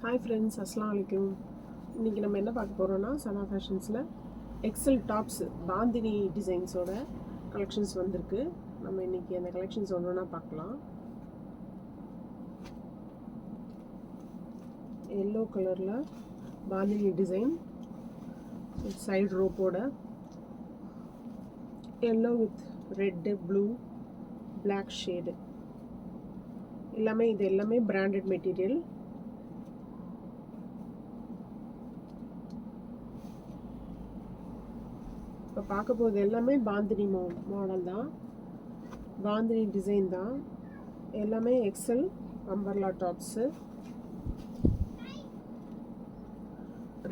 Hi friends, அஸ்ஸலாமு அலைக்கும். இன்றைக்கி நம்ம என்ன பார்க்க போகிறோன்னா, சனா ஃபேஷன்ஸில் எக்ஸல் டாப்ஸு பாந்தினி டிசைன்ஸோட கலெக்ஷன்ஸ் வந்திருக்கு. நம்ம இன்றைக்கி அந்த கலெக்ஷன்ஸ் ஒன்று ஒன்றா பார்க்கலாம். எல்லோ கலரில் பாந்தினி டிசைன், சைடு ரோப்போட, yellow with red, blue, black shade எல்லாமே. இது எல்லாமே பிராண்டட் மெட்டீரியல். இப்போ பார்க்க போகிறது எல்லாமே பாந்தினி மாடல் தான், பாந்தினி டிசைன் தான். எல்லாமே XL umbrella tops.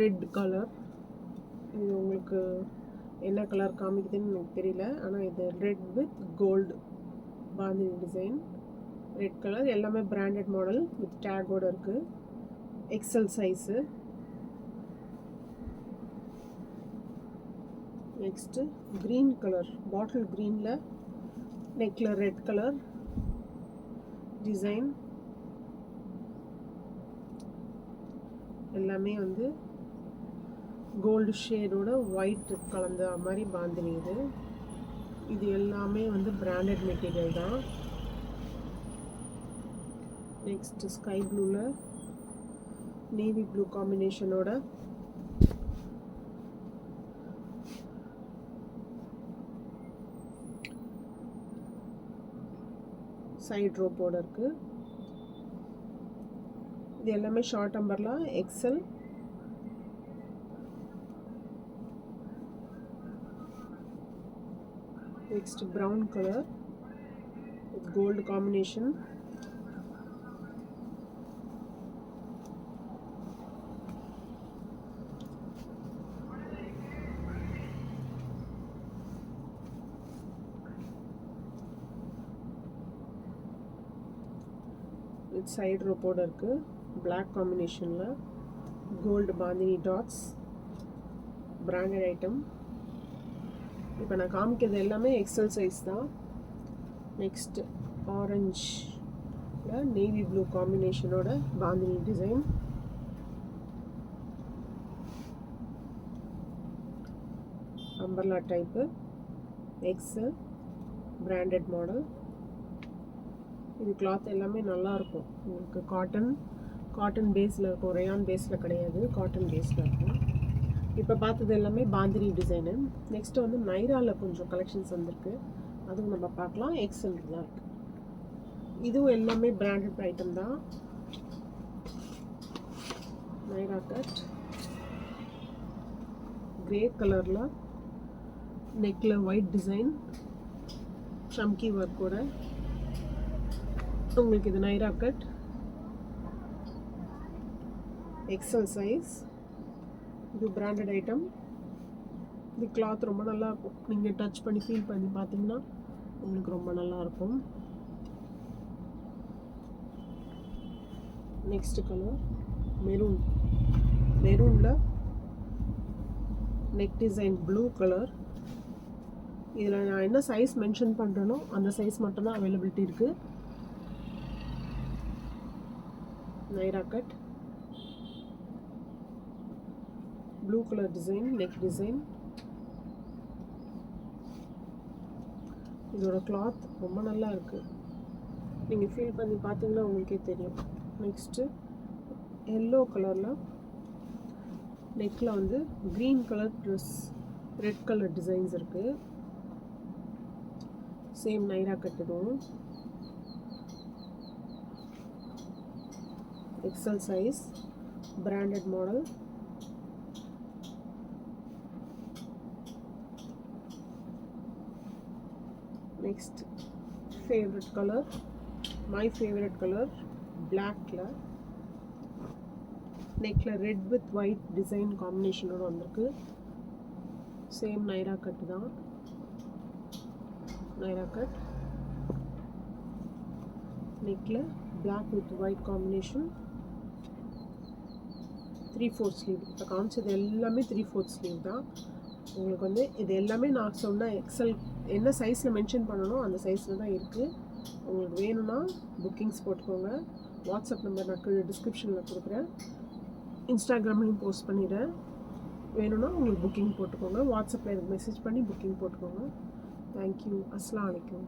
Red colour, இது உங்களுக்கு என்ன கலர் காமிக்குதுன்னு எனக்கு தெரியல, ஆனால் இது red with gold bandhani design. Red colour, எல்லாமே பிராண்டட் மாடல் வித் டேக்கோடு இருக்குது. XL size. Next green colour, bottle க்ரீனில் நெக்கில் ரெட் கலர் டிசைன். எல்லாமே வந்து கோல்டு ஷேடோட ஒயிட் கலந்த மாதிரி பாந்தினி இது. இது எல்லாமே வந்து பிராண்டட் மெட்டீரியல் தான். நெக்ஸ்ட்டு ஸ்கை ப்ளூவில் நேவி ப்ளூ காம்பினேஷனோட சைட் ரோப்போடு இருக்குது. இது எல்லாமே short umbrella XL. Next brown colour with gold combination. With side ரோப்போடு இருக்குது, பிளாக் காம்பினேஷனில் gold bandhani dots, branded item. இப்போ நான் காமிக்கிறது எல்லாமே எக்ஸல் சைஸ் தான். நெக்ஸ்ட் ஆரஞ்சில் நேவி ப்ளூ காம்பினேஷனோட bandhani design. Umbrella type, XL, branded model. இது கிளாத் எல்லாமே நல்லாயிருக்கும். உங்களுக்கு காட்டன் பேஸில் இருக்கும், ரயான் பேஸில் கிடையாது, காட்டன் பேஸில் இருக்கும். இப்போ பார்த்தது எல்லாமே பாந்தினி டிசைனு. நெக்ஸ்ட்டு வந்து நைராவில் கொஞ்சம் கலெக்ஷன்ஸ் வந்திருக்கு, அதுவும் நம்ம பார்க்கலாம். எக்ஸல் தான் இருக்குது. இதுவும் எல்லாமே பிராண்டட் ஐட்டம் தான். நைரா கட் கிரே கலரில் நெக்கில் ஒயிட் டிசைன், ஷம்கி ஒர்க்கோட உங்களுக்கு. இது நைரா கட் எக்ஸல் சைஸ். இது பிராண்டட் ஐட்டம். இது கிளாத் ரொம்ப நல்லா இருக்கும். நீங்கள் டச் பண்ணி ஃபீல் பண்ணி பார்த்தீங்கன்னா உங்களுக்கு ரொம்ப நல்லாயிருக்கும். நெக்ஸ்ட் கலர் மெரூனில் நெக் டிசைன் ப்ளூ கலர். இதில் நான் என்ன சைஸ் மென்ஷன் பண்ணுறேனோ அந்த சைஸ் மட்டும்தான் அவைலபிலிட்டி இருக்குது. Naira cut blue colour design, neck design. இதோட கிளாத் ரொம்ப நல்லா இருக்குது, நீங்கள் ஃபீல் பண்ணி பார்த்தீங்கன்னா உங்களுக்கே தெரியும். நெக்ஸ்ட்டு எல்லோ கலரில் நெக்கில் வந்து green colour dress, red colour designs இருக்குது. Same Naira cut. இதுவும் XL size, branded model. Next favourite colour, my favourite colour, பிளாக்ல நெக்கில் ரெட் வித் ஒயிட் டிசைன் காம்பினேஷனோடு வந்திருக்கு. சேம் நைரா கட் தான். நைரா கட் நெக்கில் black with white combination. 3/4 sleeve. இப்போ காமிச்சது எல்லாமே 3/4 ஸ்லீவ் தான். உங்களுக்கு வந்து இது எல்லாமே நான் சொன்ன எக்ஸல் என்ன சைஸில் மென்ஷன் பண்ணணும் அந்த சைஸில் தான் இருக்குது. உங்களுக்கு வேணும்னா புக்கிங்ஸ் போட்டுக்கோங்க. வாட்ஸ்அப் நம்பர் நான் கீழே டிஸ்கிரிப்ஷனில் கொடுக்குறேன். இன்ஸ்டாகிராம்லையும் போஸ்ட் பண்ணிடுறேன். வேணும்னா உங்களுக்கு புக்கிங் போட்டுக்கோங்க. வாட்ஸ்அப்பில் எனக்கு மெசேஜ் பண்ணி புக்கிங் போட்டுக்கோங்க. தேங்க்யூ. அஸ்ஸலாமு அலைக்கும்.